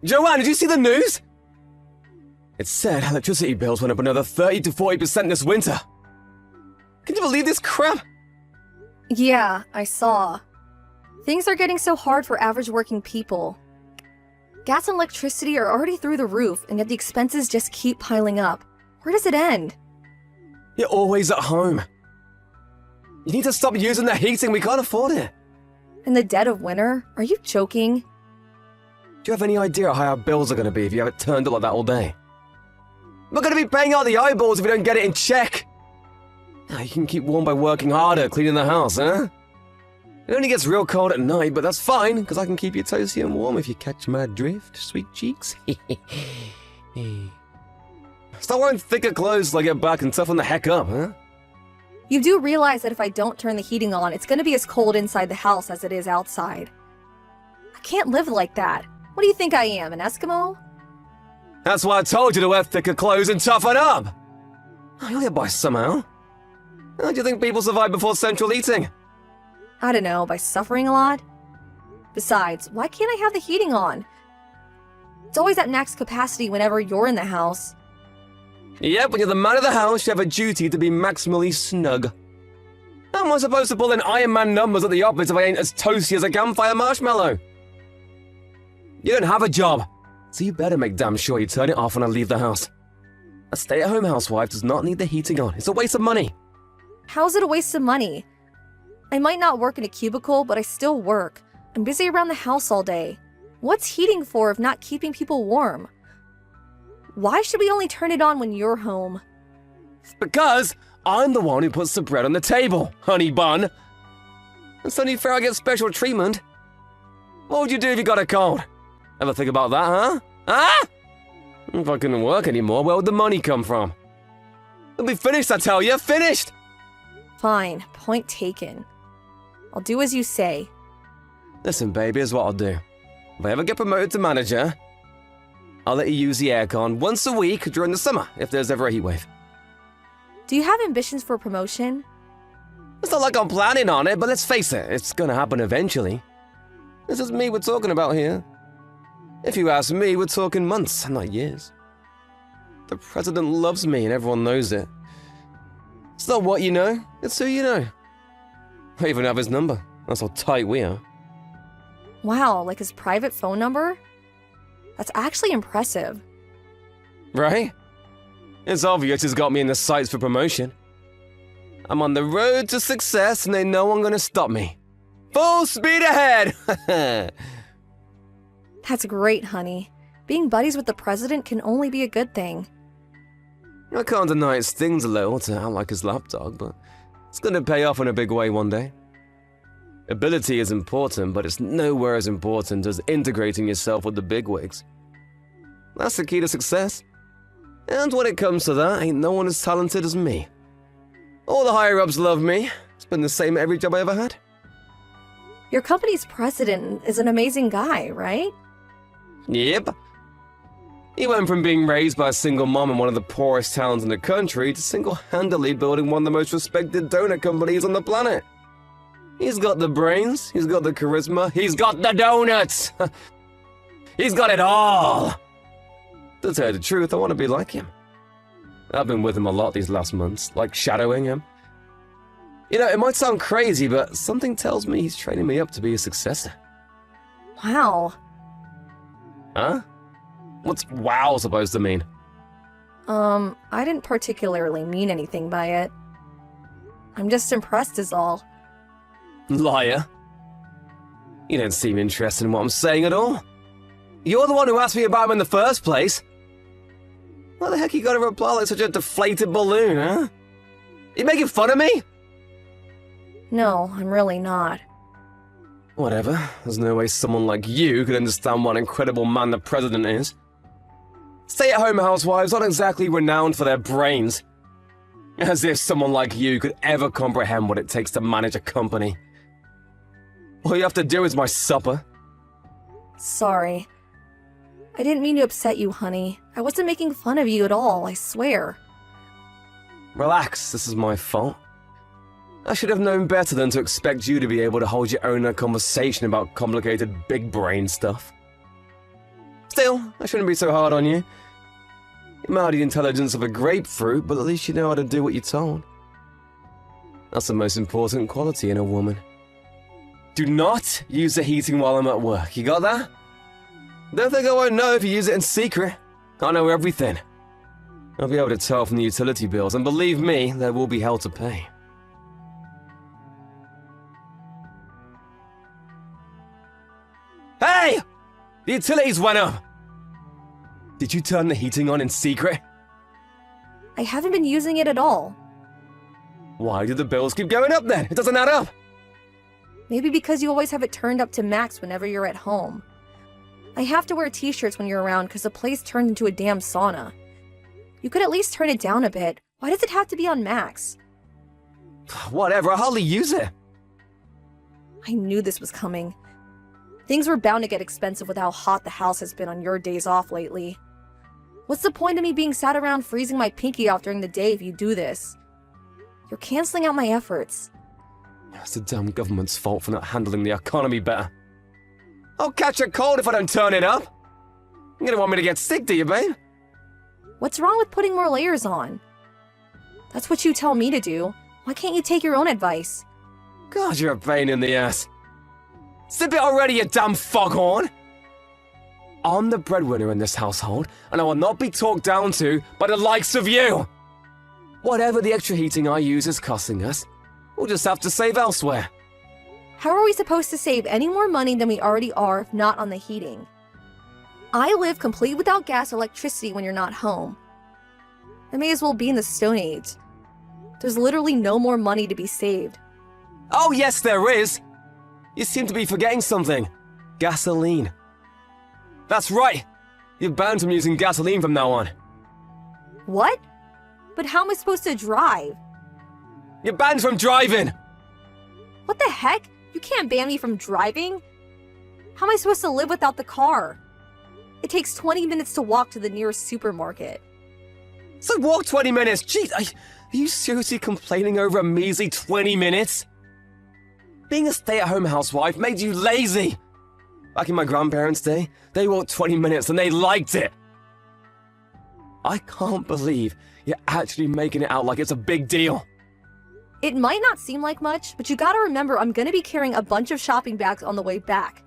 Joanne, did you see the news? It said electricity bills went up another 30 to 40% this winter. Can you believe this crap? Yeah, I saw. Things are getting so hard for average working people. Gas and electricity are already through the roof, and yet the expenses just keep piling up. Where does it end? You're always at home. You need to stop using the heating, we can't afford it. In the dead of winter? Are you joking? Do you have any idea how our bills are going to be if you have it turned up like that all day? We're going to be paying out the eyeballs if we don't get it in check. Now you can keep warm by working harder, cleaning the house, huh? It only gets real cold at night, but that's fine, because I can keep you toasty and warm if you catch my drift, sweet cheeks. Start wearing thicker clothes till I get back and toughen the heck up, huh? You do realize that if I don't turn the heating on, it's going to be as cold inside the house as it is outside. I can't live like that. What do you think I am, an Eskimo? That's why I told you to wear thicker clothes and toughen up! You'll get by somehow. How do you think people survive before central heating? I don't know, by suffering a lot? Besides, why can't I have the heating on? It's always at max capacity whenever you're in the house. Yep, when you're the man of the house, you have a duty to be maximally snug. How am I supposed to pull in Iron Man numbers at the office if I ain't as toasty as a campfire marshmallow? You don't have a job, so you better make damn sure you turn it off when I leave the house. A stay-at-home housewife does not need the heating on. It's a waste of money. How's it a waste of money? I might not work in a cubicle, but I still work. I'm busy around the house all day. What's heating for if not keeping people warm? Why should we only turn it on when you're home? It's because I'm the one who puts the bread on the table, honey bun. It's only fair I get special treatment. What would you do if you got a cold? Ever think about that, huh? Huh? If I couldn't work anymore, where would the money come from? It'll be finished, I tell you, finished! Fine, point taken. I'll do as you say. Listen, baby, here's what I'll do. If I ever get promoted to manager, I'll let you use the aircon once a week during the summer, if there's ever a heatwave. Do you have ambitions for promotion? It's not like I'm planning on it, but let's face it, it's gonna happen eventually. This is me we're talking about here. If you ask me, we're talking months, not years. The president loves me and everyone knows it. It's not what you know, it's who you know. I even have his number. That's how tight we are. Wow, like his private phone number? That's actually impressive. Right? It's obvious he's got me in the sights for promotion. I'm on the road to success and they know I'm gonna stop me. Full speed ahead! That's great, honey. Being buddies with the president can only be a good thing. I can't deny it stings a little to act like his lapdog, but it's gonna pay off in a big way one day. Ability is important, but it's nowhere as important as integrating yourself with the bigwigs. That's the key to success. And when it comes to that, ain't no one as talented as me. All the higher-ups love me. It's been the same at every job I ever had. Your company's president is an amazing guy, right? Yep. He went from being raised by a single mom in one of the poorest towns in the country to single-handedly building one of the most respected donut companies on the planet. He's got the brains, he's got the charisma, he's got the donuts! He's got it all! To tell you the truth, I want to be like him. I've been with him a lot these last months, like shadowing him. You know, it might sound crazy, but something tells me he's training me up to be a successor. Wow. Huh? What's wow supposed to mean? I didn't particularly mean anything by it. I'm just impressed is all. Liar. You don't seem interested in what I'm saying at all. You're the one who asked me about him in the first place. Why the heck you gotta reply like such a deflated balloon, huh? You making fun of me? No, I'm really not. Whatever. There's no way someone like you could understand what an incredible man the president is. Stay-at-home housewives aren't exactly renowned for their brains. As if someone like you could ever comprehend what it takes to manage a company. All you have to do is my supper. Sorry. I didn't mean to upset you, honey. I wasn't making fun of you at all, I swear. Relax, this is my fault. I should have known better than to expect you to be able to hold your own in a conversation about complicated big brain stuff. Still, I shouldn't be so hard on you. You might have the intelligence of a grapefruit, but at least you know how to do what you're told. That's the most important quality in a woman. Do not use the heating while I'm at work. You got that? Don't think I won't know if you use it in secret. I know everything. I'll be able to tell from the utility bills, and believe me, there will be hell to pay. Hey! The utilities went up! Did you turn the heating on in secret? I haven't been using it at all. Why do the bills keep going up then? It doesn't add up! Maybe because you always have it turned up to max whenever you're at home. I have to wear t-shirts when you're around because the place turned into a damn sauna. You could at least turn it down a bit. Why does it have to be on max? Whatever, I hardly use it. I knew this was coming. Things were bound to get expensive with how hot the house has been on your days off lately. What's the point of me being sat around freezing my pinky off during the day if you do this? You're canceling out my efforts. It's the damn government's fault for not handling the economy better. I'll catch a cold if I don't turn it up. You're gonna want me to get sick, do you, babe? What's wrong with putting more layers on? That's what you tell me to do. Why can't you take your own advice? God, you're a pain in the ass. Zip it already, you damn foghorn! I'm the breadwinner in this household, and I will not be talked down to by the likes of you! Whatever the extra heating I use is costing us, we'll just have to save elsewhere. How are we supposed to save any more money than we already are if not on the heating? I live complete without gas or electricity when you're not home. I may as well be in the Stone Age. There's literally no more money to be saved. Oh yes, there is! You seem to be forgetting something. Gasoline. That's right! You're banned from using gasoline from now on. What? But how am I supposed to drive? You're banned from driving! What the heck? You can't ban me from driving? How am I supposed to live without the car? It takes 20 minutes to walk to the nearest supermarket. So walk 20 minutes? Jeez, are you seriously complaining over a measly 20 minutes? Being a stay-at-home housewife made you lazy. Back in my grandparents' day, they walked 20 minutes and they liked it. I can't believe you're actually making it out like it's a big deal. It might not seem like much, but you gotta remember I'm gonna be carrying a bunch of shopping bags on the way back.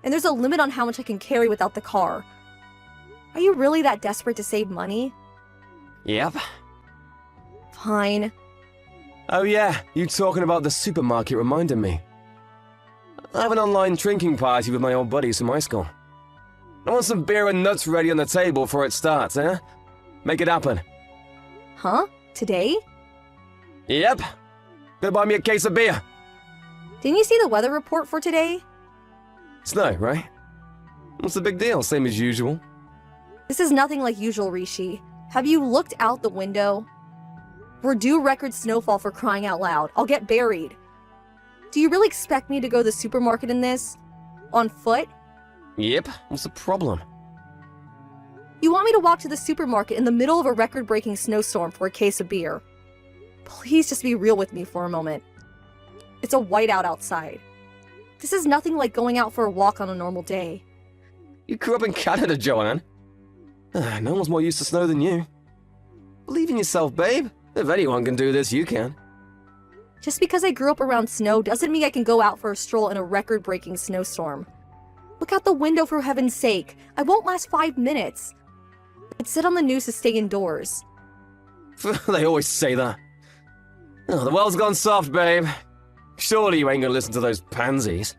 And there's a limit on how much I can carry without the car. Are you really that desperate to save money? Yep. Fine. Oh yeah, you talking about the supermarket reminded me. I have an online drinking party with my old buddies from high school. I want some beer and nuts ready on the table before it starts, eh? Make it happen. Huh? Today? Yep. Go buy me a case of beer. Didn't you see the weather report for today? Snow, right? What's the big deal? Same as usual. This is nothing like usual, Rishi. Have you looked out the window? We're due record snowfall for crying out loud. I'll get buried. Do you really expect me to go to the supermarket in this? On foot? Yep. What's the problem? You want me to walk to the supermarket in the middle of a record-breaking snowstorm for a case of beer? Please just be real with me for a moment. It's a whiteout outside. This is nothing like going out for a walk on a normal day. You grew up in Canada, Joanne. No one's more used to snow than you. Believe in yourself, babe. If anyone can do this, you can. Just because I grew up around snow doesn't mean I can go out for a stroll in a record-breaking snowstorm. Look out the window for heaven's sake. I won't last 5 minutes. It said on the news to stay indoors. They always say that. Oh, the world's gone soft, babe. Surely you ain't gonna listen to those pansies.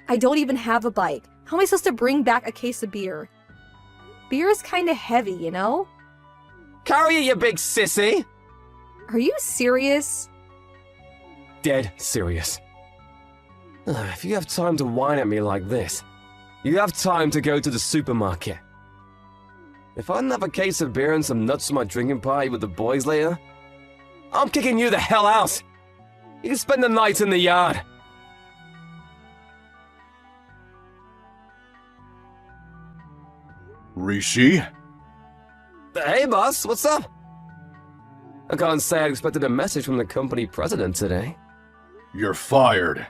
I don't even have a bike. How am I supposed to bring back a case of beer? Beer is kinda heavy, you know? Carry it, you big sissy! Are you serious? Dead serious. If you have time to whine at me like this, you have time to go to the supermarket. If I didn't have a case of beer and some nuts for my drinking party with the boys later, I'm kicking you the hell out! You can spend the night in the yard. Rishi? Hey, boss, what's up? I can't say I expected a message from the company president today. You're fired.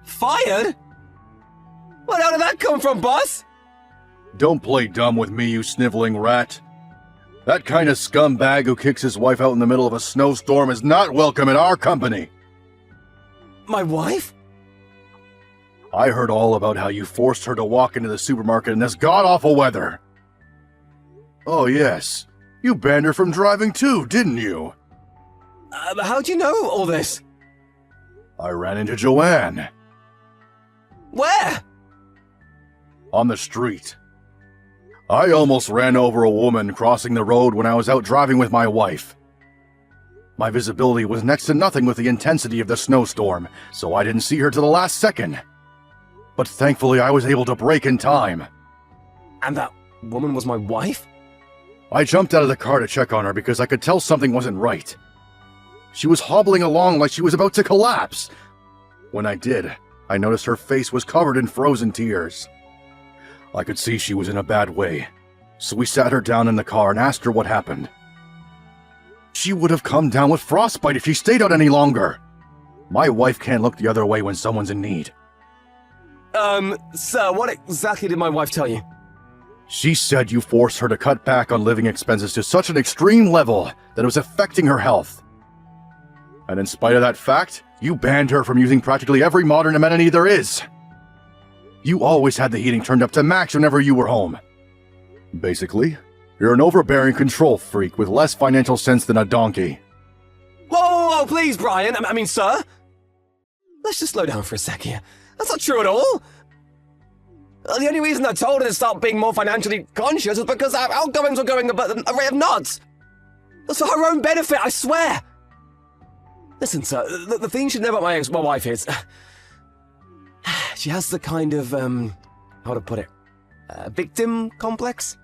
Fired? Where the hell did that come from, boss? Don't play dumb with me, you sniveling rat. That kind of scumbag who kicks his wife out in the middle of a snowstorm is not welcome in our company. My wife? I heard all about how you forced her to walk into the supermarket in this god-awful weather. Oh yes, you banned her from driving too, didn't you? How'd you know all this? I ran into Joanne. Where? On the street. I almost ran over a woman crossing the road when I was out driving with my wife. My visibility was next to nothing with the intensity of the snowstorm, so I didn't see her till the last second. But thankfully I was able to brake in time. And that woman was my wife? I jumped out of the car to check on her because I could tell something wasn't right. She was hobbling along like she was about to collapse. When I did, I noticed her face was covered in frozen tears. I could see she was in a bad way, so we sat her down in the car and asked her what happened. She would have come down with frostbite if she stayed out any longer. My wife can't look the other way when someone's in need. Sir, what exactly did my wife tell you? She said you forced her to cut back on living expenses to such an extreme level that it was affecting her health. And in spite of that fact, you banned her from using practically every modern amenity there is. You always had the heating turned up to max whenever you were home. Basically, you're an overbearing control freak with less financial sense than a donkey. Whoa, please, Brian. I mean, sir. Let's just slow down for a sec here. That's not true at all. The only reason I told her to start being more financially conscious was because our outgoings were going above a rate of knots. That's for her own benefit, I swear. Listen, sir, the thing you should know about my wife is... she has the kind of, how to put it, victim complex?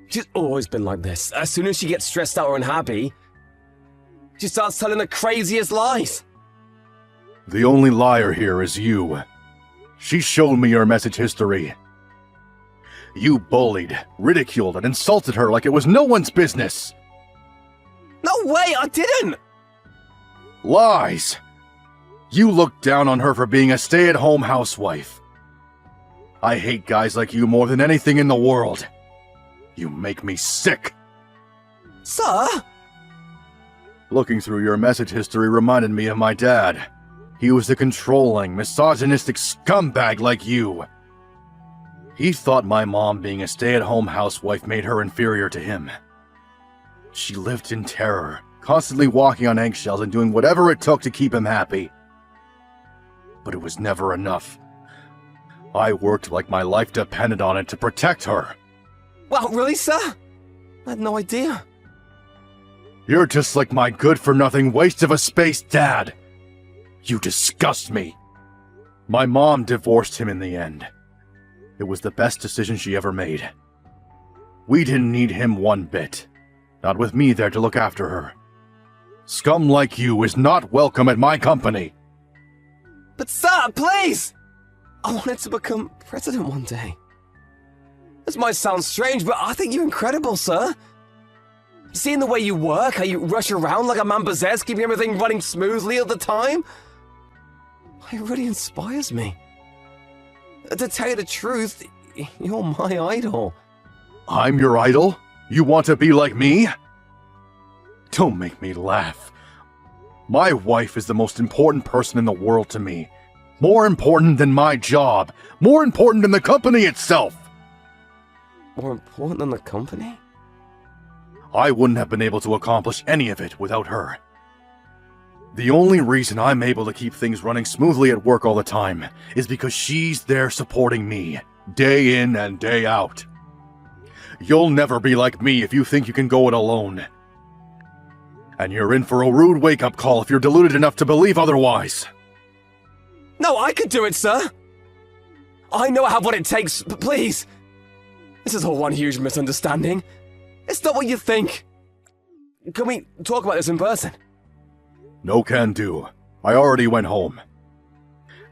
She's always been like this. As soon as she gets stressed out or unhappy, she starts telling the craziest lies. The only liar here is you. She showed me your message history. You bullied, ridiculed, and insulted her like it was no one's business. No way, I didn't! Lies! You looked down on her for being a stay-at-home housewife. I hate guys like you more than anything in the world. You make me sick. Sir? Looking through your message history reminded me of my dad. He was a controlling, misogynistic scumbag like you. He thought my mom being a stay-at-home housewife made her inferior to him. She lived in terror, constantly walking on eggshells and doing whatever it took to keep him happy. But it was never enough. I worked like my life depended on it to protect her. Wow, really, sir? I had no idea. You're just like my good-for-nothing waste of a space dad. You disgust me. My mom divorced him in the end. It was the best decision she ever made. We didn't need him one bit. Not with me there to look after her. Scum like you is not welcome at my company. But sir, please! I wanted to become president one day. This might sound strange, but I think you're incredible, sir. Seeing the way you work, how you rush around like a man possessed, keeping everything running smoothly all the time, it really inspires me. To tell you the truth, you're my idol. I'm your idol? You want to be like me? Don't make me laugh. My wife is the most important person in the world to me. More important than my job. More important than the company itself. More important than the company? I wouldn't have been able to accomplish any of it without her. The only reason I'm able to keep things running smoothly at work all the time is because she's there supporting me, day in and day out. You'll never be like me if you think you can go it alone. And you're in for a rude wake-up call if you're deluded enough to believe otherwise. No, I could do it, sir. I know I have what it takes, but please. This is all one huge misunderstanding. It's not what you think. Can we talk about this in person? No can do. I already went home.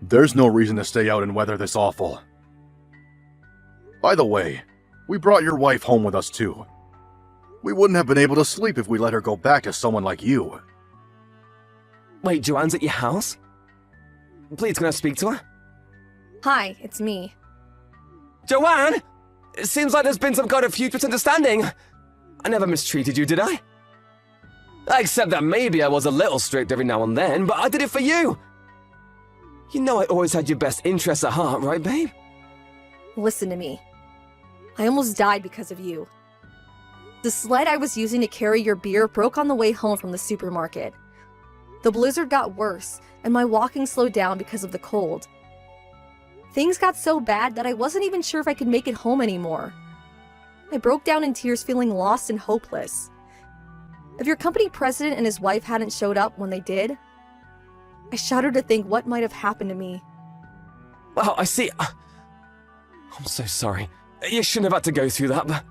There's no reason to stay out in weather this awful. By the way, we brought your wife home with us too. We wouldn't have been able to sleep if we let her go back to someone like you. Wait, Joanne's at your house? Please, can I speak to her? Hi, it's me. Joanne! It seems like there's been some kind of huge misunderstanding. I never mistreated you, did I? Except that maybe I was a little strict every now and then, but I did it for you. You know I always had your best interests at heart, right, babe? Listen to me. I almost died because of you. The sled I was using to carry your beer broke on the way home from the supermarket. The blizzard got worse, and my walking slowed down because of the cold. Things got so bad that I wasn't even sure if I could make it home anymore. I broke down in tears, feeling lost and hopeless. If your company president and his wife hadn't showed up when they did, I shudder to think what might have happened to me. Well, I see. I'm so sorry. You shouldn't have had to go through that, but...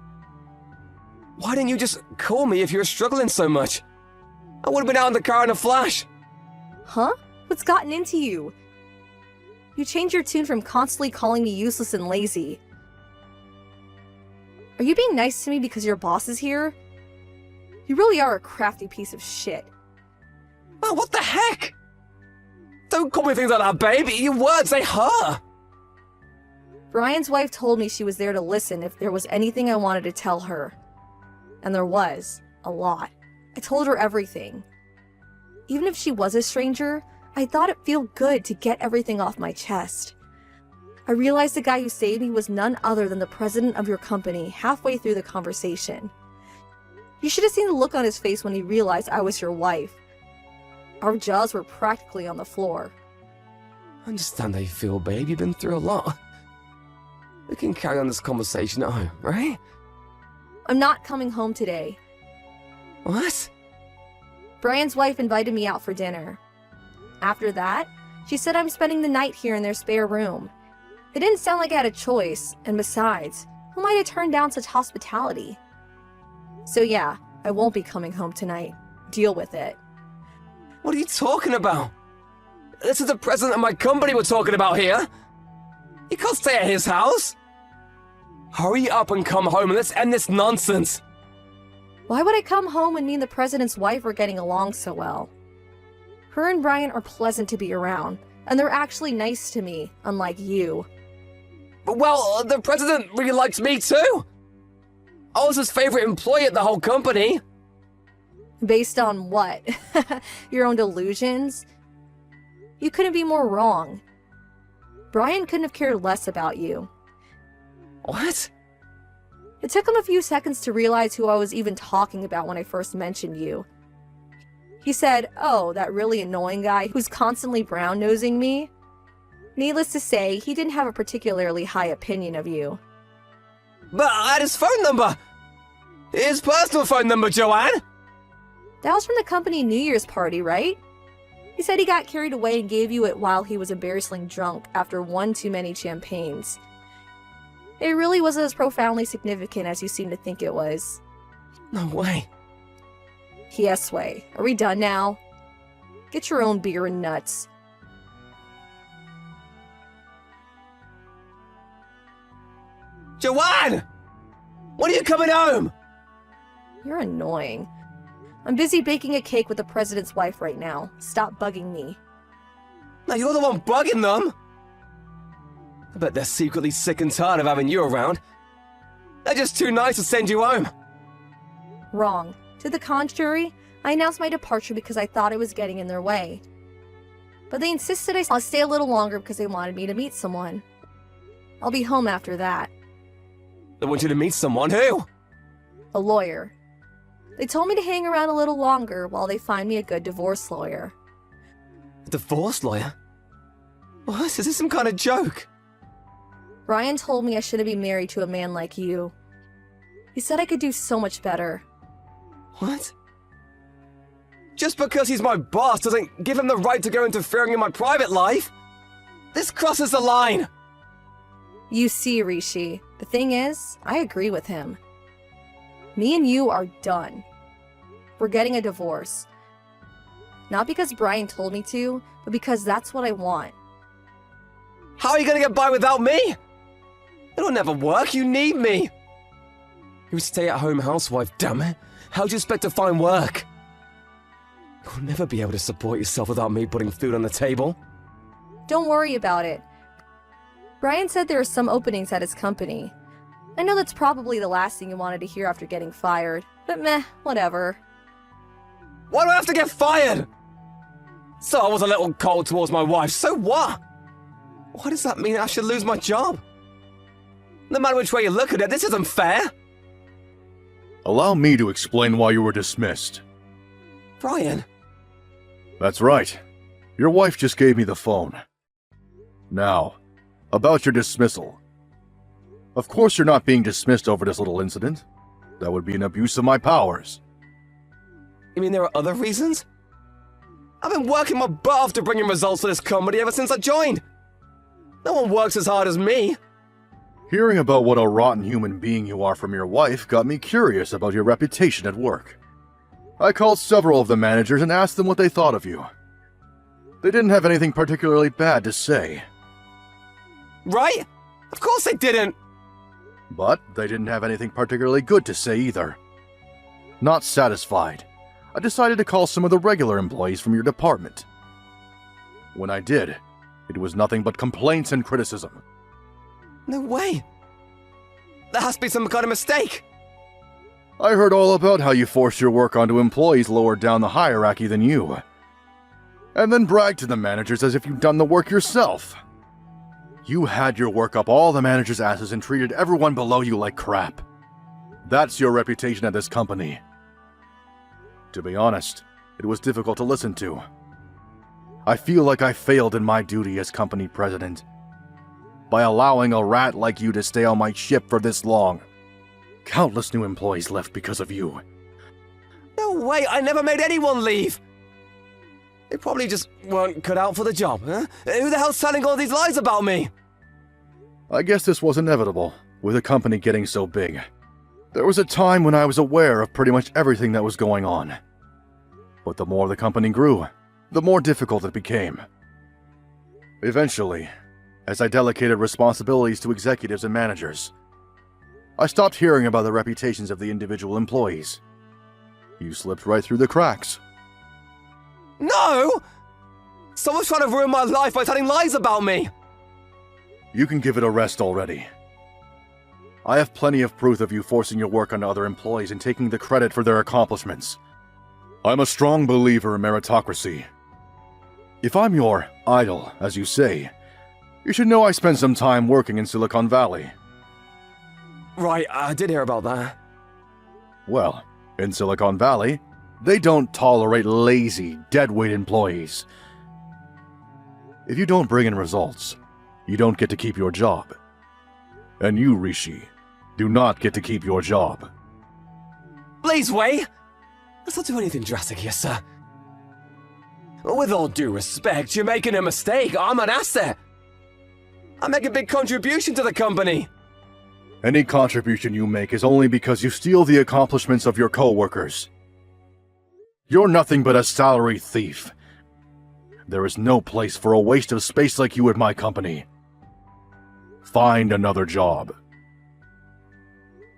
Why didn't you just call me if you were struggling so much? I would have been out in the car in a flash. Huh? What's gotten into you? You changed your tune from constantly calling me useless and lazy. Are you being nice to me because your boss is here? You really are a crafty piece of shit. Oh, what the heck? Don't call me things like that, baby. Your words, they hurt. Brian's wife told me she was there to listen if there was anything I wanted to tell her. And there was. A lot. I told her everything. Even if she was a stranger, I thought it'd feel good to get everything off my chest. I realized the guy who saved me was none other than the president of your company halfway through the conversation. You should have seen the look on his face when he realized I was your wife. Our jaws were practically on the floor. I understand how you feel, babe. You've been through a lot. We can carry on this conversation at home, right? I'm not coming home today. What? Brian's wife invited me out for dinner. After that, she said I'm spending the night here in their spare room. It didn't sound like I had a choice, and besides, who might have turned down such hospitality? So yeah, I won't be coming home tonight. Deal with it. What are you talking about? This is the president of my company we're talking about here. You can't stay at his house. Hurry up and come home and let's end this nonsense. Why would I come home when me and the president's wife are getting along so well? Her and Brian are pleasant to be around, and they're actually nice to me, unlike you. Well, the president really likes me too. I was his favorite employee at the whole company. Based on what? Your own delusions? You couldn't be more wrong. Brian couldn't have cared less about you. What? It took him a few seconds to realize who I was even talking about when I first mentioned you. He said, "Oh, that really annoying guy who's constantly brown-nosing me." Needless to say, he didn't have a particularly high opinion of you. But I had his phone number. His personal phone number, Joanne. That was from the company New Year's party, right? He said he got carried away and gave you it while he was embarrassingly drunk after one too many champagnes. It really wasn't as profoundly significant as you seem to think it was. No way. Yes way. Are we done now? Get your own beer and nuts. Joanne! When are you coming home? You're annoying. I'm busy baking a cake with the president's wife right now. Stop bugging me. No, you're the one bugging them. I bet they're secretly sick and tired of having you around. They're just too nice to send you home. Wrong. To the contrary, I announced my departure because I thought I was getting in their way. But they insisted I'll stay a little longer because they wanted me to meet someone. I'll be home after that. They want you to meet someone. Who? A lawyer. They told me to hang around a little longer while they find me a good divorce lawyer. A divorce lawyer? What? Is this some kind of joke? Brian told me I shouldn't be married to a man like you. He said I could do so much better. What? Just because he's my boss doesn't give him the right to go interfering in my private life? This crosses the line! You see, Rishi, the thing is, I agree with him. Me and you are done. We're getting a divorce. Not because Brian told me to, but because that's what I want. How are you gonna get by without me? It'll never work, you need me! You're a stay-at-home housewife, damn it. How do you expect to find work? You'll never be able to support yourself without me putting food on the table. Don't worry about it. Brian said there are some openings at his company. I know that's probably the last thing you wanted to hear after getting fired, but meh, whatever. Why do I have to get fired? So I was a little cold towards my wife, so what? Why does that mean I should lose my job? No matter which way you look at it, this isn't fair. Allow me to explain why you were dismissed. Brian. That's right. Your wife just gave me the phone. Now, about your dismissal. Of course you're not being dismissed over this little incident. That would be an abuse of my powers. You mean there are other reasons? I've been working my butt off to bring in results for this company ever since I joined. No one works as hard as me. Hearing about what a rotten human being you are from your wife got me curious about your reputation at work. I called several of the managers and asked them what they thought of you. They didn't have anything particularly bad to say. Right? Of course they didn't. But they didn't have anything particularly good to say either. Not satisfied, I decided to call some of the regular employees from your department. When I did, it was nothing but complaints and criticism. No way. There has to be some kind of mistake. I heard all about how you forced your work onto employees lower down the hierarchy than you. And then bragged to the managers as if you'd done the work yourself. You had your work up all the managers' asses and treated everyone below you like crap. That's your reputation at this company. To be honest, it was difficult to listen to. I feel like I failed in my duty as company president by allowing a rat like you to stay on my ship for this long. Countless new employees left because of you. No way, I never made anyone leave. They probably just weren't cut out for the job, huh? Who the hell's telling all these lies about me? I guess this was inevitable, with the company getting so big. There was a time when I was aware of pretty much everything that was going on. But the more the company grew, the more difficult it became. Eventually, as I delegated responsibilities to executives and managers, I stopped hearing about the reputations of the individual employees. You slipped right through the cracks. No! Someone's trying to ruin my life by telling lies about me! You can give it a rest already. I have plenty of proof of you forcing your work on other employees and taking the credit for their accomplishments. I'm a strong believer in meritocracy. If I'm your idol, as you say, you should know I spent some time working in Silicon Valley. Right, I did hear about that. Well, in Silicon Valley, they don't tolerate lazy, deadweight employees. If you don't bring in results, you don't get to keep your job. And you, Rishi, do not get to keep your job. Please wait! Let's not do anything drastic here, sir. With all due respect, you're making a mistake. I'm an asset. I make a big contribution to the company. Any contribution you make is only because you steal the accomplishments of your co-workers. You're nothing but a salary thief. There is no place for a waste of space like you at my company. Find another job.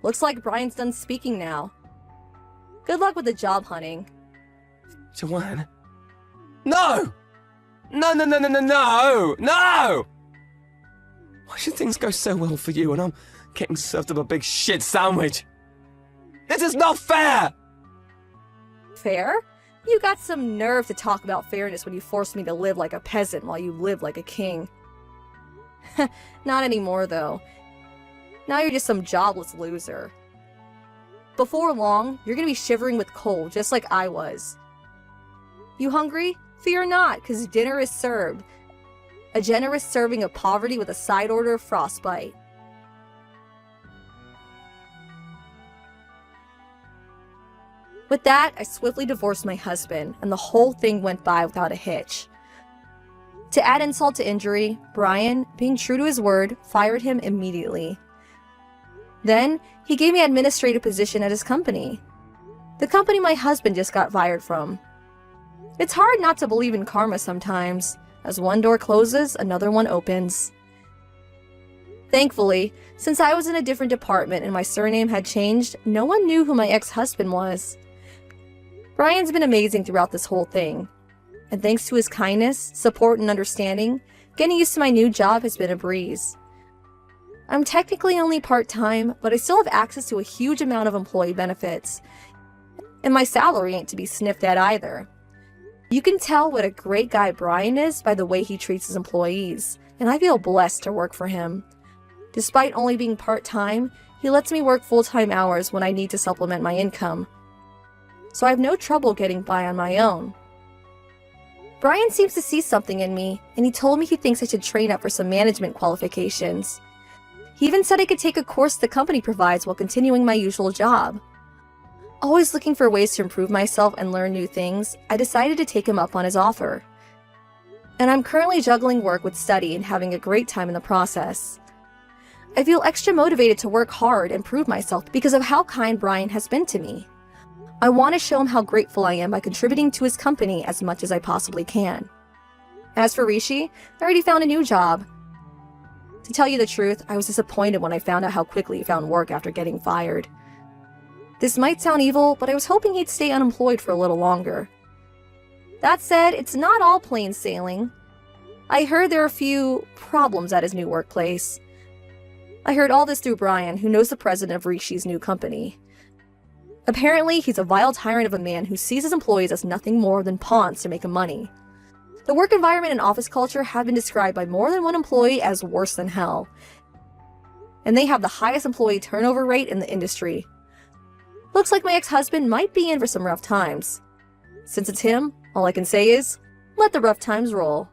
Looks like Brian's done speaking now. Good luck with the job hunting. Joanne? No! No, no, no, no, no, no! No! Why should things go so well for you and I'm getting served up a big shit sandwich? This is not fair! Fair? You got some nerve to talk about fairness when you forced me to live like a peasant while you lived like a king. Not anymore, though. Now you're just some jobless loser. Before long, you're gonna be shivering with cold, just like I was. You hungry? Fear not, because dinner is served. A generous serving of poverty with a side order of frostbite. With that, I swiftly divorced my husband, and the whole thing went by without a hitch. To add insult to injury, Brian, being true to his word, fired him immediately. Then, he gave me an administrative position at his company. The company my husband just got fired from. It's hard not to believe in karma sometimes. As one door closes, another one opens. Thankfully, since I was in a different department and my surname had changed, no one knew who my ex-husband was. Brian's been amazing throughout this whole thing. And thanks to his kindness, support, and understanding, getting used to my new job has been a breeze. I'm technically only part-time, but I still have access to a huge amount of employee benefits. And my salary ain't to be sniffed at either. You can tell what a great guy Brian is by the way he treats his employees, and I feel blessed to work for him. Despite only being part-time, he lets me work full-time hours when I need to supplement my income. So I have no trouble getting by on my own. Brian seems to see something in me, and he told me he thinks I should train up for some management qualifications. He even said I could take a course the company provides while continuing my usual job. Always looking for ways to improve myself and learn new things, I decided to take him up on his offer. And I'm currently juggling work with study and having a great time in the process. I feel extra motivated to work hard and prove myself because of how kind Brian has been to me. I want to show him how grateful I am by contributing to his company as much as I possibly can. As for Rishi, I already found a new job. To tell you the truth, I was disappointed when I found out how quickly he found work after getting fired. This might sound evil, but I was hoping he'd stay unemployed for a little longer. That said, it's not all plain sailing. I heard there are a few problems at his new workplace. I heard all this through Brian, who knows the president of Rishi's new company. Apparently, he's a vile tyrant of a man who sees his employees as nothing more than pawns to make him money. The work environment and office culture have been described by more than one employee as worse than hell. And they have the highest employee turnover rate in the industry. Looks like my ex-husband might be in for some rough times. Since it's him, all I can say is, let the rough times roll.